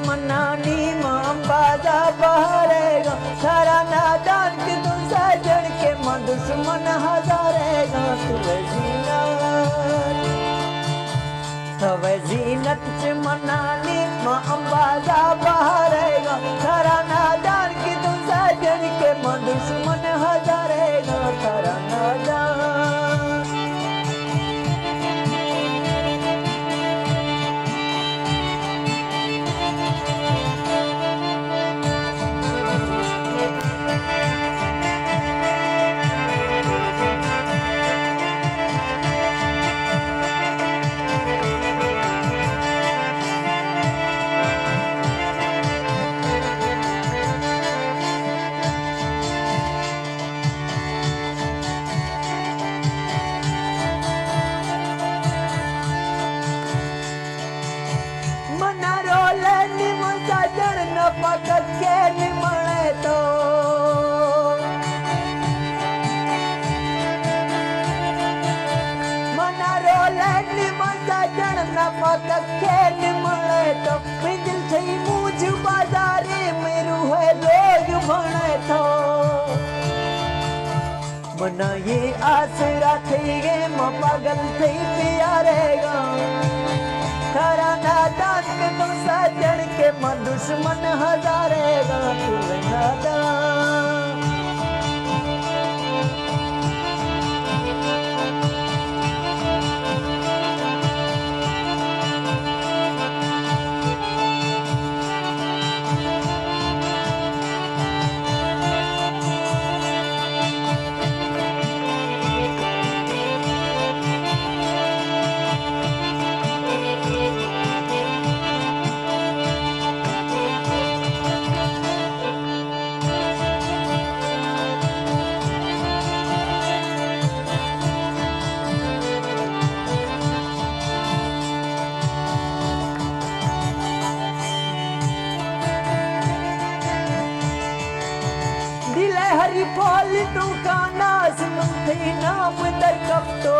मनानी मां बाजा बहरेगा सारा नादान के तुम साजन के मां दुश्मन हजारेगा तवे जीनत च मनानी मां बाजा बहरेगा सारा नादान के तुम साजन के मां दुश्मन हजारेगा सारा नादान पकड़ के निमणे तो मना रोले निमण साजन न पकड़ के निमणे तो दिल थई मुझ बाजारे मेरू है लोग भणे तो मना ये आसरा थई गे म पागल थई प्यारेगा थारा नादान के तुम साजन के मां दुश्मन हजारेगा तू नादान हरी फल तू का नास मंथी नाम दर कपतो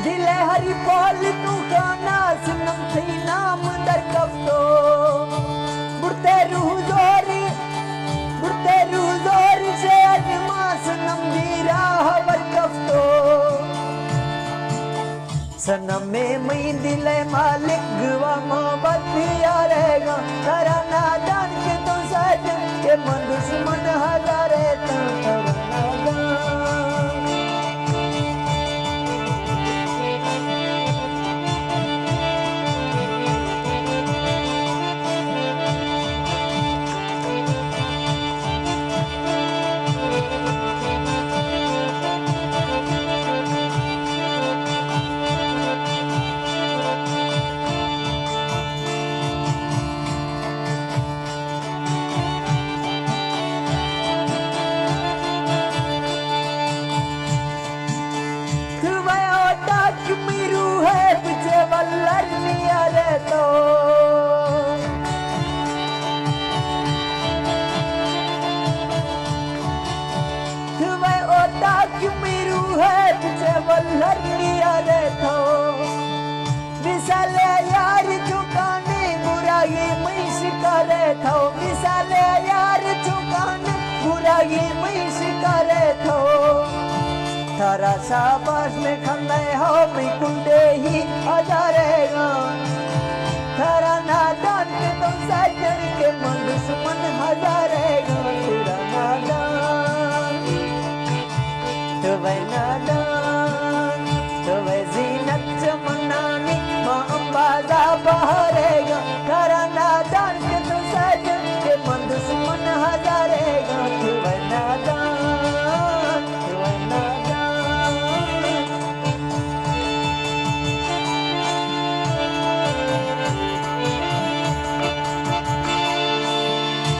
दिले हरी फल तू का नास मंथी नाम दर कपतो बुढ़ते रूह जोरी से अजमास नमदीरा हवर कपतो सनम में मई दिले मालिक गुआ मोहब्बत यारेगा तारा नादान के तो साजन के मन दुश्मन हजारे तारा नादान विसाले यार चुकाने बुराई मैं शिकारे थो विसाले यार चुकाने बुराई मैं शिकारे थो थारा शाबाश में खंडे हो मैं कुंडे ही हजारेगा थारा नादान के तुम साजन के मन दुश्मन हजारेगा तेरा नादान